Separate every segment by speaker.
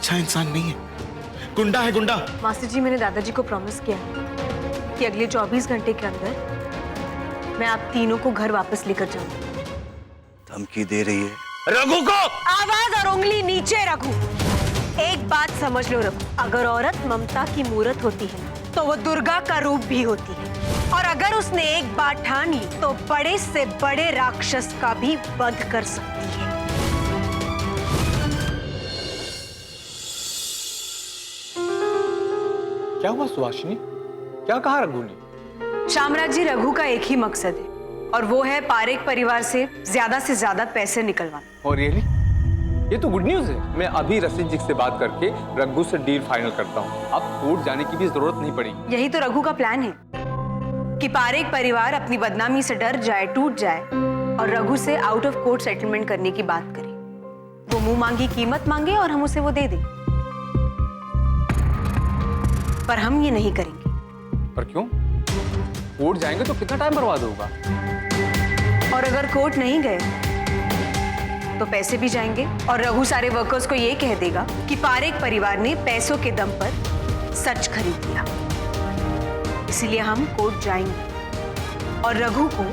Speaker 1: अच्छा इंसान नहीं है, गुंडा है, गुंडा।
Speaker 2: मास्टर जी, मैंने दादाजी को प्रॉमिस किया है कि अगले 24 घंटे के अंदर मैं आप तीनों को घर वापस लेकर जाऊंगी।
Speaker 3: धमकी दे रही है
Speaker 1: रघु को।
Speaker 2: आवाज और उंगली नीचे रघु। एक बात समझ लो रघु, अगर औरत ममता की मूरत होती है तो वो दुर्गा का रूप भी होती है, और अगर उसने एक बात ठान ली तो बड़े से बड़े राक्षस का भी वध कर सकती है।
Speaker 4: क्या हुआ सुहासिनी? क्या कहा रघु ने?
Speaker 2: शामराज जी, रघु का एक ही मकसद है और वो है पारेख परिवार से ज्यादा पैसे निकलवाना।
Speaker 4: और रियली? ये तो गुड न्यूज है। मैं अभी रसिद जी से बात करके रघु से डील फाइनल करता हूँ। अब कोर्ट जाने की भी जरूरत नहीं पड़ेगी।
Speaker 2: यही तो रघु का प्लान है कि पारेख परिवार अपनी बदनामी से डर जाए, टूट जाए और रघु से आउट ऑफ कोर्ट सेटलमेंट करने की बात करे। वो मुंह मांगी कीमत मांगे और हम उसे वो दे दें, पर हम ये नहीं करेंगे।
Speaker 4: पर क्यों? कोर्ट जाएंगे तो कितना टाइम बर्बाद होगा।
Speaker 2: और अगर कोर्ट नहीं गए तो पैसे भी जाएंगे और रघु सारे वर्कर्स को ये कह देगा कि पारेख परिवार ने पैसों के दम पर सच खरीद लिया। इसीलिए हम कोर्ट जाएंगे और रघु को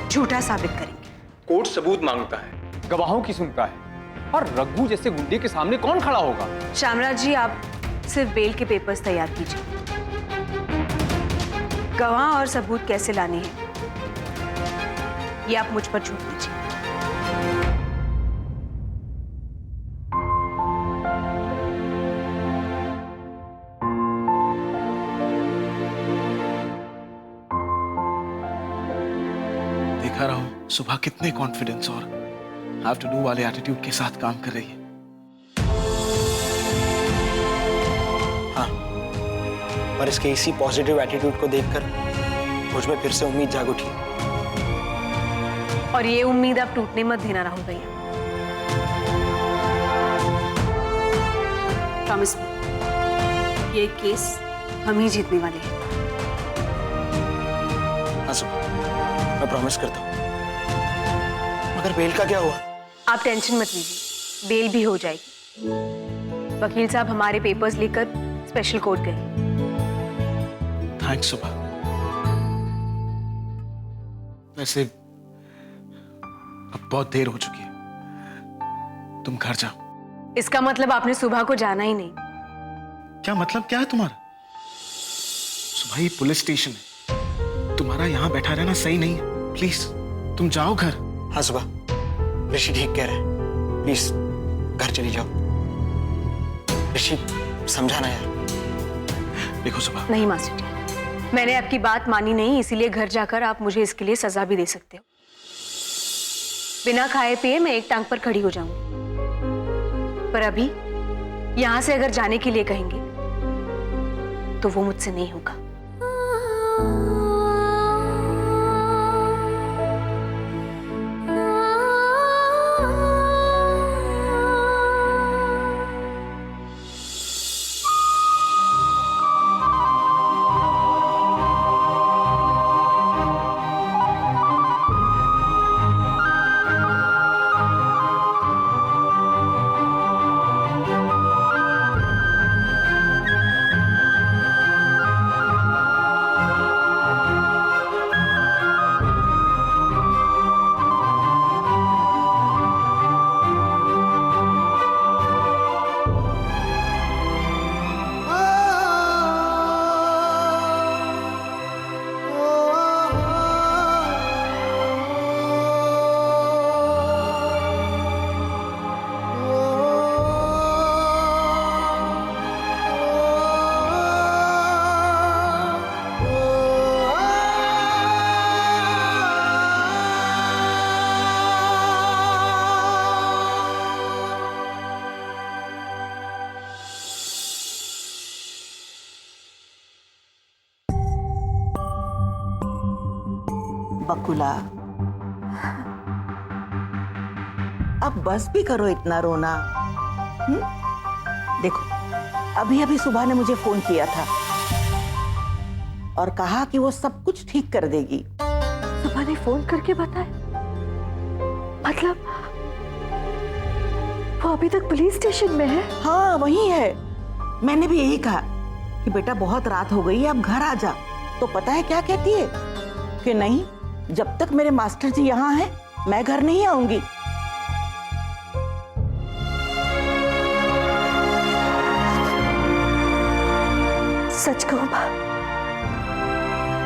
Speaker 2: झूठा साबित करेंगे।
Speaker 4: कोर्ट सबूत मांगता है, गवाहों की सुनता है, और रघु जैसे गुंडे के सामने कौन खड़ा होगा?
Speaker 2: शामराज जी, आप सिर्फ बेल के पेपर्स तैयार कीजिए। गवाह और सबूत कैसे लाने हैं ये आप मुझ पर छोड़ दीजिए।
Speaker 1: देखा रहा हूं सुबह कितने कॉन्फिडेंस और हैव टू डू वाले एटीट्यूड के साथ काम कर रही है।
Speaker 5: हाँ, पर इसके इसी पॉजिटिव एटीट्यूड को देखकर मुझ में फिर से उम्मीद जाग उठी।
Speaker 2: और ये उम्मीद आप टूटने मत देना राहुल भैया। प्रॉमिस मी, ये केस हम ही जीतने वाले हैं।
Speaker 5: हाँ सुबह, मैं प्रॉमिस करता हूँ। मगर बेल का क्या हुआ?
Speaker 2: आप टेंशन मत लीजिए, बेल भी हो जाएगी। वकील साहब हमारे पेपर्स लेकर स्पेशल कोर्ट गए।
Speaker 1: थैंक्स सुबह। वैसे अब बहुत देर हो चुकी है, तुम घर जाओ।
Speaker 2: इसका मतलब आपने सुबह को जाना ही नहीं।
Speaker 1: क्या मतलब क्या है तुम्हारा? सुबह ही पुलिस स्टेशन है, तुम्हारा यहाँ बैठा रहना सही नहीं है। प्लीज तुम जाओ घर।
Speaker 5: हाँ सुबह, ऋषि ठीक कह रहे हैं। प्लीज घर चली जाओ। ऋषि समझाना यार।
Speaker 1: देखो सुबह।
Speaker 2: नहीं मास्टर जी, मैंने आपकी बात मानी नहीं, इसीलिए घर जाकर आप मुझे इसके लिए सजा भी दे सकते हो। बिना खाए पिए मैं एक टांग पर खड़ी हो जाऊंगी, पर अभी यहां से अगर जाने के लिए कहेंगे तो वो मुझसे नहीं होगा।
Speaker 6: बकुला, अब बस भी करो इतना रोना। देखो, अभी अभी सुबह ने मुझे फोन किया था और कहा कि वो सब कुछ ठीक कर देगी।
Speaker 2: सुबह ने फोन करके बताया? मतलब वो अभी तक पुलिस स्टेशन में है?
Speaker 6: हाँ वही है। मैंने भी यही कहा कि बेटा बहुत रात हो गई है, अब घर आ जा। तो पता है क्या कहती है कि नहीं, जब तक मेरे मास्टर जी यहाँ हैं मैं घर नहीं आऊंगी।
Speaker 2: सच कहूं माँ,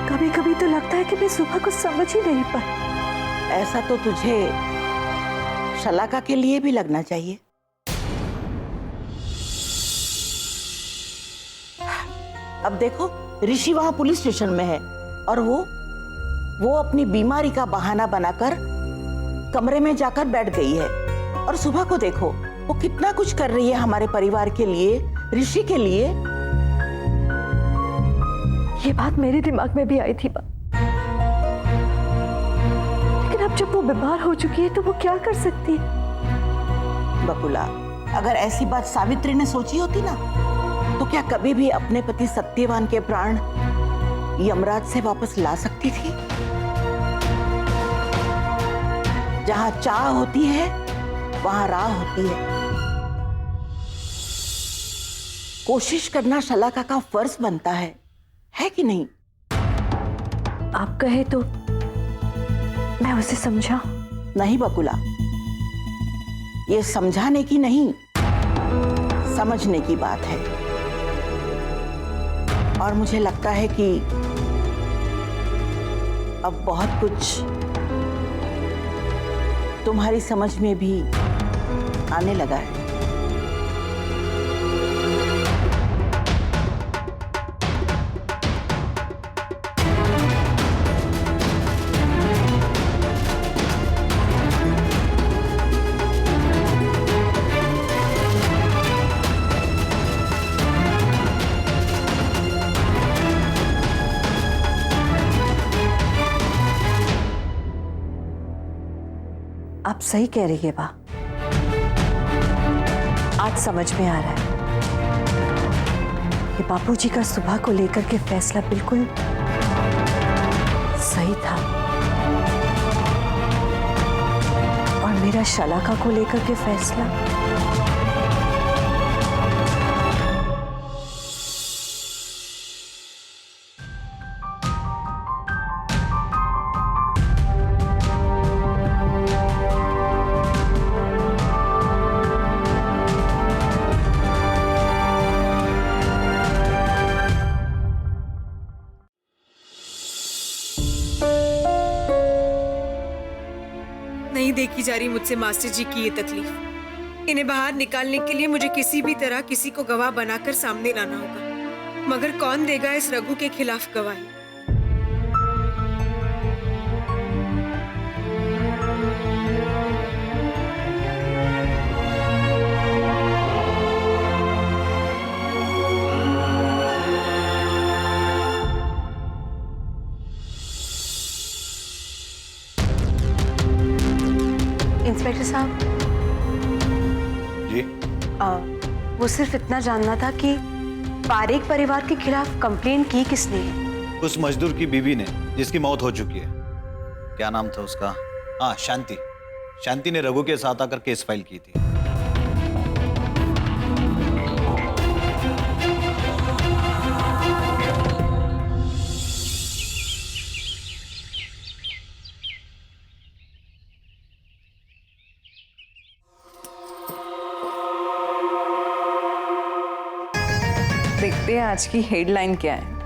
Speaker 2: कभी कभी तो लगता है कि मैं सुबह कुछ समझ ही नहीं पाई।
Speaker 6: ऐसा तो तुझे शलाका के लिए भी लगना चाहिए। अब देखो, ऋषि वहां पुलिस स्टेशन में है और वो अपनी बीमारी का बहाना बनाकर कमरे में जाकर बैठ गई है। और सुबह को देखो, वो कितना कुछ कर रही है हमारे परिवार के लिए, ऋषि के लिए।
Speaker 2: ये बात मेरे दिमाग में भी आई थी माँ, लेकिन अब जब वो बीमार हो चुकी है तो वो क्या कर सकती है?
Speaker 6: बकुला, अगर ऐसी बात सावित्री ने सोची होती ना, तो क्या कभी भी अपने पति सत्यवान के प्राण यमराज से वापस ला सकती थी? जहां चाह होती है वहां राह होती है। कोशिश करना शलाका का फर्ज बनता है कि नहीं?
Speaker 2: आप कहे तो मैं उसे समझा।
Speaker 6: नहीं बकुला, ये समझाने की नहीं, समझने की बात है। और मुझे लगता है कि अब बहुत कुछ तुम्हारी समझ में भी आने लगा है।
Speaker 2: आप सही कह रही है बा, आज समझ में आ रहा है कि बापूजी का सुबह को लेकर के फैसला बिल्कुल सही था और मेरा शलाका को लेकर के फैसला
Speaker 7: नहीं देखी जा रही मुझसे मास्टर जी की ये तकलीफ। इन्हें बाहर निकालने के लिए मुझे किसी भी तरह किसी को गवाह बनाकर सामने लाना होगा, मगर कौन देगा इस रघु के खिलाफ गवाही?
Speaker 2: इंस्पेक्टर साहब,
Speaker 3: जी
Speaker 2: वो सिर्फ इतना जानना था कि पारेख परिवार के खिलाफ कंप्लेंट की किसने है?
Speaker 3: उस मजदूर की बीवी ने, जिसकी मौत हो चुकी है। क्या नाम था उसका? हाँ, शांति। शांति ने रघु के साथ आकर केस फाइल की थी।
Speaker 8: देखते हैं आज की हेडलाइन क्या है।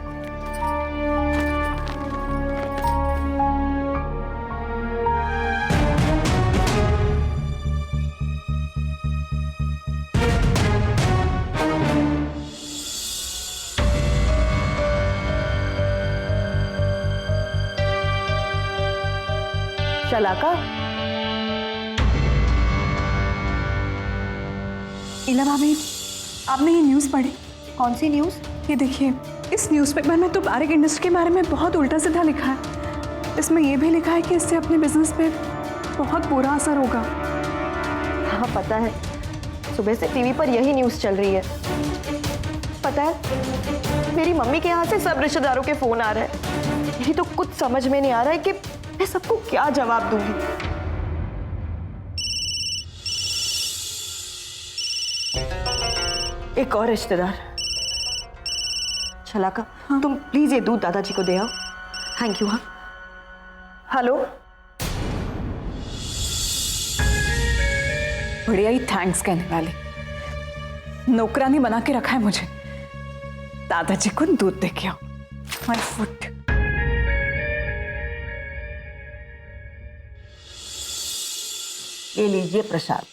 Speaker 6: शलाका,
Speaker 9: इला भाभी, आपने ये न्यूज़ पढ़ी?
Speaker 2: कौन सी न्यूज़?
Speaker 9: ये देखिए, इस न्यूज़पेपर में तो पारेख इंडस्ट्री के बारे में बहुत उल्टा सीधा लिखा है। इसमें यह भी लिखा है कि इससे अपने बिजनेस पे बहुत बुरा असर होगा।
Speaker 10: हाँ पता है, सुबह से टीवी पर यही न्यूज़ चल रही है। पता है, मेरी मम्मी के यहाँ से सब रिश्तेदारों के फ़ोन आ रहे हैं। यही तो कुछ समझ में नहीं आ रहा है कि मैं सबको क्या जवाब दूंगी। एक और रिश्तेदार। शलाका, तुम प्लीज ये दूध दादाजी को दे आओ। Thank you. हाँ, हेलो।
Speaker 9: बढ़िया ही थैंक्स कहने वाली, नौकरानी बना के रखा है मुझे। दादाजी को दूध दे के आओ। My foot.
Speaker 6: ये लीजिए प्रसाद।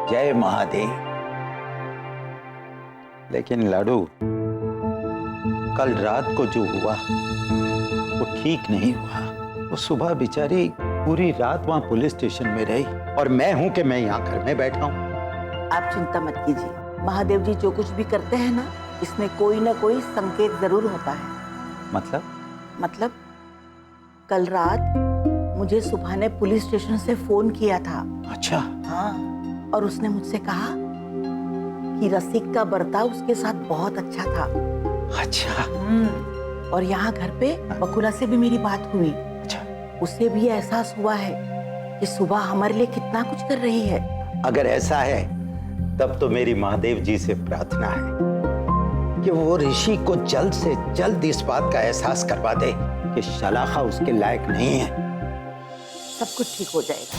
Speaker 11: जय महादेव। लेकिन लाडू, कल रात को जो हुआ वो ठीक नहीं हुआ। वो सुबह बेचारी पूरी रात वहां पुलिस स्टेशन में रही और मैं हूं कि मैं यहाँ घर में बैठा हूं।
Speaker 6: आप चिंता मत कीजिए, महादेव जी जो कुछ भी करते हैं ना, इसमें कोई ना कोई संकेत जरूर होता है। मतलब कल रात मुझे सुबह ने पुलिस स्टेशन से फोन किया था।
Speaker 11: अच्छा।
Speaker 6: हाँ, और उसने मुझसे कहा कि रसिक का बर्ताव उसके साथ बहुत अच्छा था।
Speaker 11: अच्छा।
Speaker 6: और यहाँ घर पे बकुला से भी मेरी बात हुई।
Speaker 11: अच्छा।
Speaker 6: उसे भी एहसास हुआ है कि सुबह हमारे लिए कितना कुछ कर रही है।
Speaker 11: अगर ऐसा है तब तो मेरी महादेव जी से प्रार्थना है कि वो ऋषि को जल्द से जल्द इस बात का एहसास करवा दे कि शलाका उसके लायक नहीं है।
Speaker 6: सब कुछ ठीक हो जाएगा,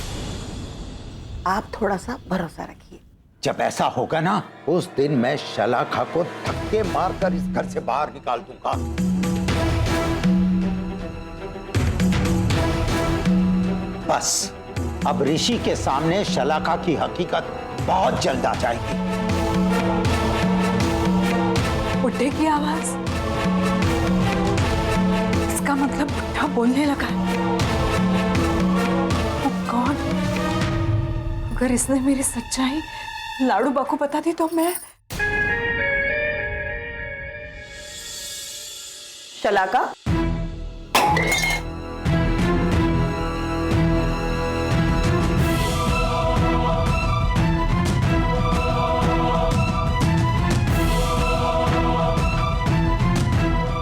Speaker 6: आप थोड़ा सा भरोसा रखिए।
Speaker 11: जब ऐसा होगा ना, उस दिन मैं शलाका को धक्के मारकर इस घर से बाहर निकाल दूंगा। बस अब ऋषि के सामने शलाका की हकीकत बहुत जल्द आ जाएगी।
Speaker 9: बुड्ढे की आवाज, इसका मतलब बुड्ढा बोलने लगा है। Oh God, अगर इसने मेरी सच्चाई लाडू बा को बता दी तो मैं।
Speaker 10: शलाका,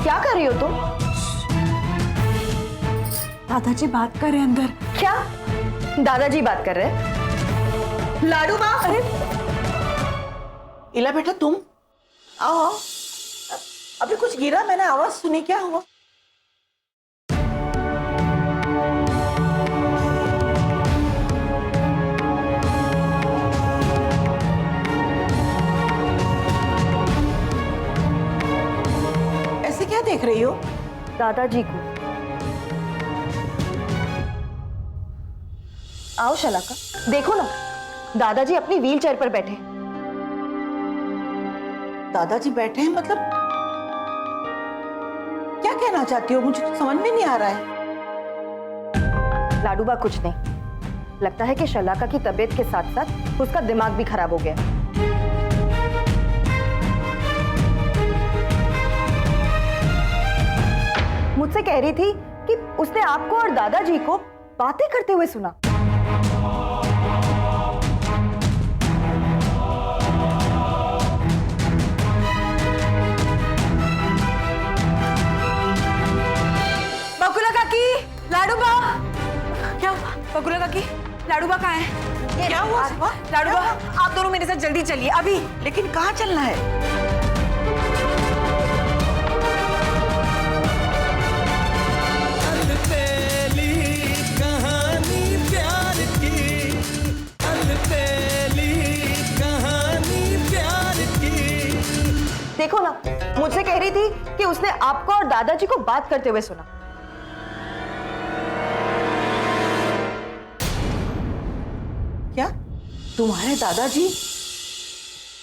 Speaker 10: क्या कर रही हो तुम?
Speaker 9: दादाजी बात कर रहे हैं अंदर।
Speaker 10: क्या दादाजी बात कर रहे हैं? लाडू बा, अरे
Speaker 6: इला बेटा तुम आओ। अभी कुछ गिरा, मैंने आवाज सुनी, क्या हुआ? ऐसे क्या देख रही हो?
Speaker 10: दादाजी को। आओ शलाका, देखो ना, दादाजी अपनी व्हीलचेयर पर बैठे।
Speaker 6: दादाजी बैठे हैं मतलब क्या कहना चाहती हो? मुझे तो समझ में नहीं आ रहा है।
Speaker 10: लाडूबा कुछ नहीं, लगता है कि शलाका की तबीयत के साथ साथ उसका दिमाग भी खराब हो गया। मुझसे कह रही थी कि उसने आपको और दादाजी को बातें करते हुए सुना।
Speaker 2: बकुला काकी, लाडू बा। क्या बकुला काकी, लाडू बा कहाँ है?
Speaker 6: क्या हुआ?
Speaker 2: लाडू बा, आप दोनों मेरे साथ जल्दी चलिए अभी।
Speaker 6: लेकिन कहाँ चलना है?
Speaker 10: देखो ना, मुझसे कह रही थी कि उसने आपको और दादाजी को बात करते हुए सुना।
Speaker 6: क्या तुम्हारे दादाजी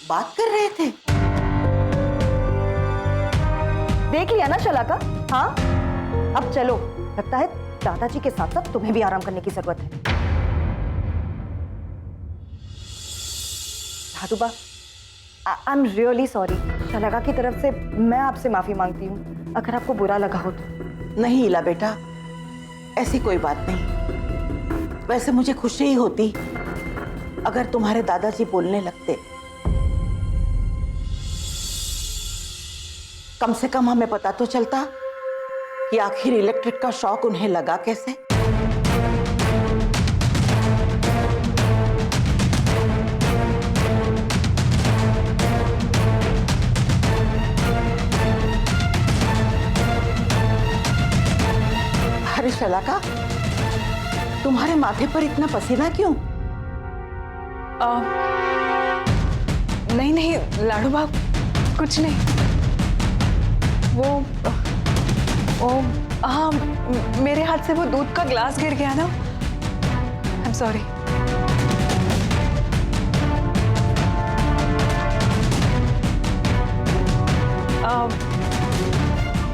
Speaker 6: बात कर रहे थे?
Speaker 10: देख लिया ना शलाका? हाँ, अब चलो, लगता है दादाजी के साथ साथ तुम्हें भी आराम करने की जरूरत है। धातुबा, आई एम रियली सॉरी। शलाका की तरफ से मैं आपसे माफी मांगती हूँ, अगर आपको बुरा लगा हो तो।
Speaker 6: नहीं इला बेटा, ऐसी कोई बात नहीं। वैसे मुझे खुशी ही होती अगर तुम्हारे दादाजी बोलने लगते। कम से कम हमें पता तो चलता कि आखिर इलेक्ट्रिक का शॉक उन्हें लगा कैसे। शलाका, तुम्हारे माथे पर इतना पसीना क्यों?
Speaker 8: नहीं नहीं लाडू बाप, कुछ नहीं। वो हाँ, मेरे हाथ से वो दूध का ग्लास गिर गया ना। I am sorry.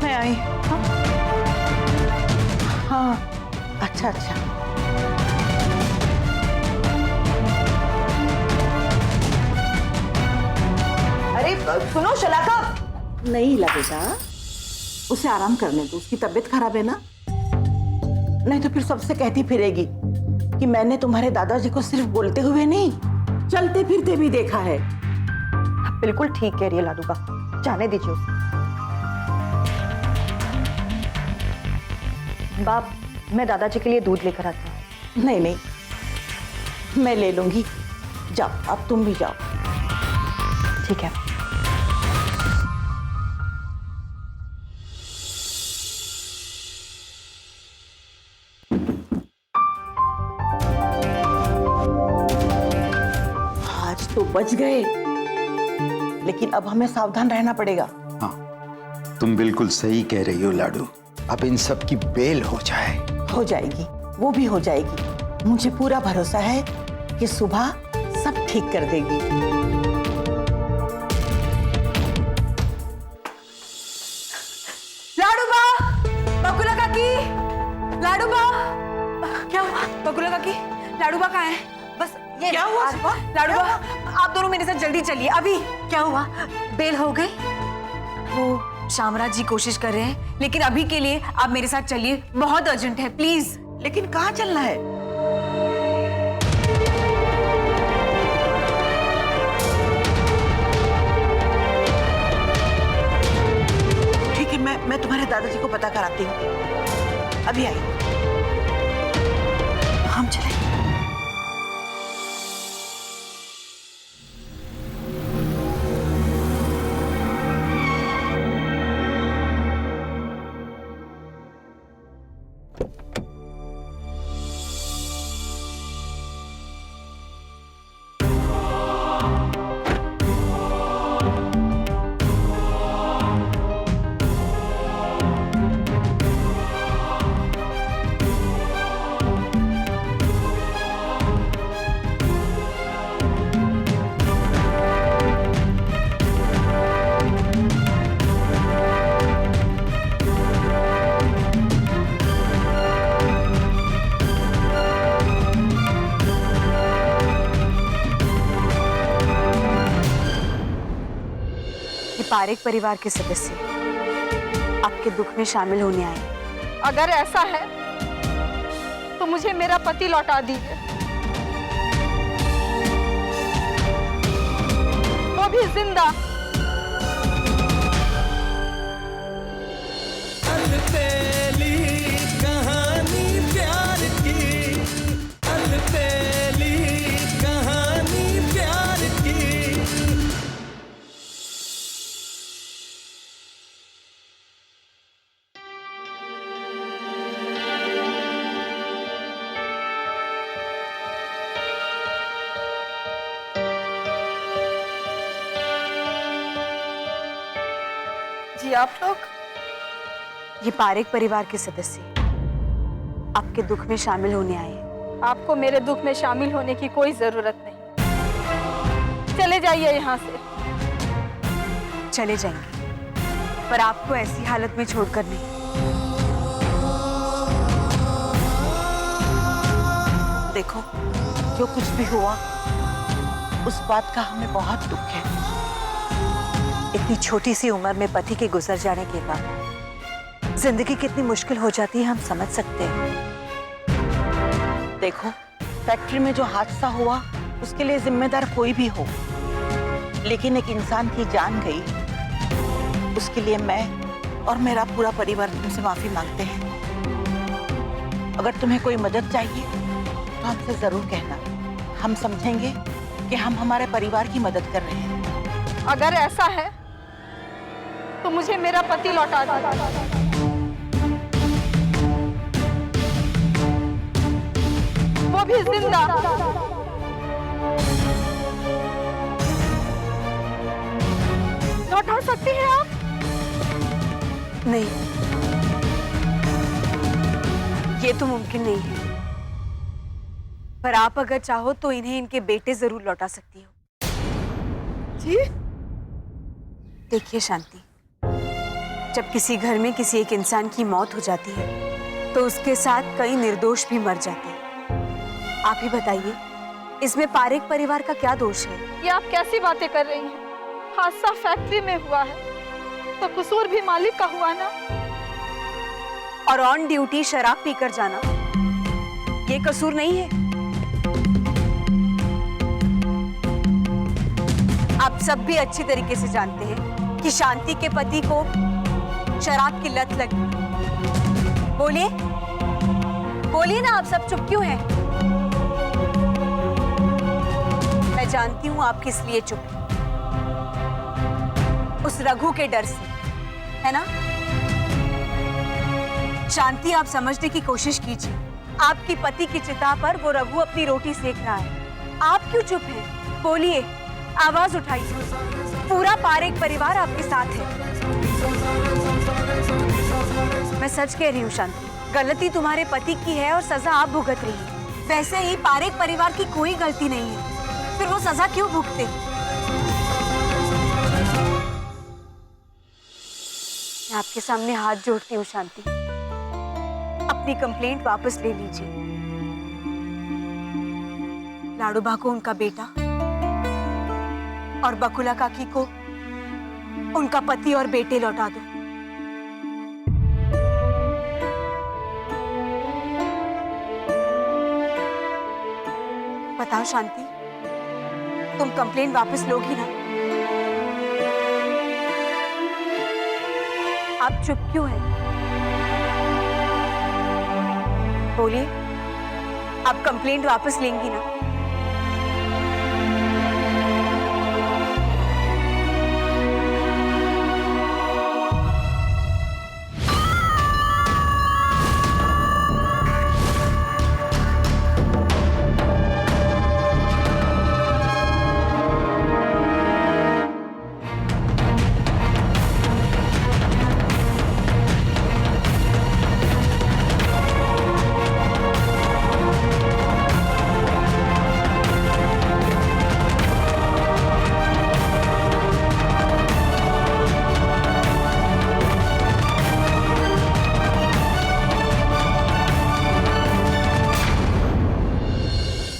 Speaker 8: मैं आई।
Speaker 6: हाँ, अच्छा अच्छा।
Speaker 10: अरे सुनो शलाका,
Speaker 6: नहीं लगेगा, उसे आराम करने दो, उसकी तबीयत खराब है ना। नहीं तो फिर सबसे कहती फिरेगी कि मैंने तुम्हारे दादाजी को सिर्फ बोलते हुए नहीं, चलते फिरते भी देखा है।
Speaker 10: बिल्कुल ठीक कह रही है लाडू बा, जाने दीजिए उसे। बाप, मैं दादाजी के लिए दूध लेकर आती हूँ।
Speaker 6: नहीं नहीं, मैं ले लूंगी, जाओ, अब तुम भी जाओ।
Speaker 10: ठीक है।
Speaker 6: आज तो बच गए, लेकिन अब हमें सावधान रहना पड़ेगा।
Speaker 11: हाँ, तुम बिल्कुल सही कह रही हो लाडू। अब इन सब की बेल हो जाए।
Speaker 6: हो जाएगी, वो भी हो जाएगी। मुझे पूरा भरोसा है कि सुबह सब ठीक कर देगी।
Speaker 2: लाडू बा, बकुला काकी, लाडू बा, क्या हुआ? बकुला काकी, लाडू बा कहाँ है? बस ये
Speaker 6: क्या हुआ?
Speaker 2: लाडू बा, आप दोनों मेरे साथ जल्दी चलिए। अभी क्या हुआ? बेल हो गई? वो शामराज जी कोशिश कर रहे हैं, लेकिन अभी के लिए आप मेरे साथ चलिए, बहुत अर्जेंट है, प्लीज।
Speaker 6: लेकिन कहाँ चलना है? ठीक है, मैं तुम्हारे दादाजी को पता कराती हूँ। अभी आई। हम चले।
Speaker 2: पारेख परिवार के सदस्य आपके दुख में शामिल होने आए।
Speaker 10: अगर ऐसा है तो मुझे मेरा पति लौटा दीजिए, वो भी जिंदा। जी आप लोग?
Speaker 2: ये पारेख परिवार के सदस्य आपके दुख में शामिल होने आए हैं।
Speaker 10: आपको मेरे दुख में शामिल होने की कोई जरूरत नहीं, चले जाइए यहाँ से।
Speaker 2: चले जाएंगे, पर आपको ऐसी हालत में छोड़कर नहीं।
Speaker 6: देखो, जो कुछ भी हुआ उस बात का हमें बहुत दुख है।
Speaker 2: इतनी छोटी सी उम्र में पति के गुजर जाने के बाद जिंदगी कितनी मुश्किल हो जाती है, हम समझ सकते हैं।
Speaker 6: देखो, फैक्ट्री में जो हादसा हुआ उसके लिए जिम्मेदार कोई भी हो, लेकिन एक इंसान की जान गई, उसके लिए मैं और मेरा पूरा परिवार तुमसे माफी मांगते हैं। अगर तुम्हें कोई मदद चाहिए तो हमसे जरूर कहना, हम समझेंगे कि हम हमारे परिवार की मदद कर रहे हैं।
Speaker 10: अगर ऐसा है तो मुझे मेरा पति लौटा दो। भी जिंदा। लौटा सकती हैं आप?
Speaker 2: नहीं, ये तो मुमकिन नहीं है। पर आप अगर चाहो तो इन्हें इनके बेटे जरूर लौटा सकती हो।
Speaker 10: जी?
Speaker 2: देखिए शांति, जब किसी घर में किसी एक इंसान की मौत हो जाती है तो उसके साथ कई निर्दोष भी मर जाते हैं। आप ही बताइए, इसमें पारेख परिवार का क्या दोष है?
Speaker 10: ये आप कैसी बातें कर रही हैं? हादसा फैक्ट्री में हुआ है तो कसूर भी मालिक का हुआ ना।
Speaker 2: और ऑन ड्यूटी शराब पीकर जाना ये कसूर नहीं है? आप सब भी अच्छी तरीके से जानते हैं कि शांति के पति को शराब की लत लगी। बोलिए बोलिए ना, आप सब चुप क्यों हैं? मैं जानती हूं आप किस लिए चुप हैं। उस रघु के डर से, है ना? शांति, आप समझने की कोशिश कीजिए। आपकी पति की चिता पर वो रघु अपनी रोटी सेक रहा है। आप क्यों चुप हैं? बोलिए, आवाज उठाइए। पूरा पारेख परिवार आपके साथ है। मैं सच कह रही हूँ शांति, गलती तुम्हारे पति की है और सजा आप भुगत रही है। वैसे ही पारेख परिवार की कोई गलती नहीं है, फिर वो सजा क्यों भुगते? मैं आपके सामने हाथ जोड़ती हूँ शांति, अपनी कंप्लेंट वापस ले लीजिए। लाडूबा को उनका बेटा और बकुला काकी को उनका पति और बेटे लौटा दो। बताओ शांति, तुम कंप्लेंट वापस लोगी ना? आप चुप क्यों हैं? बोलिए, आप कंप्लेंट वापस लेंगी ना?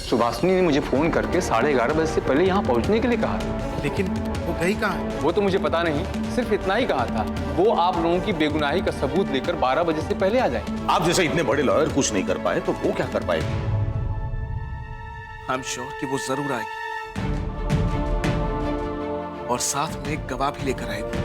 Speaker 4: सुभाषिनी ने मुझे फोन करके 11:30 बजे से पहले यहाँ पहुँचने के लिए कहा था।
Speaker 1: लेकिन वो गई कहाँ है?
Speaker 4: वो तो मुझे पता नहीं, सिर्फ इतना ही कहा था, वो आप लोगों की बेगुनाही का सबूत लेकर 12 बजे से पहले आ जाए।
Speaker 12: आप जैसे इतने बड़े लॉयर कुछ नहीं कर पाए तो वो क्या कर पाएगी?
Speaker 1: आई एम श्योर कि वो जरूर आएगी और साथ में एक गवाह भी लेकर आएगी।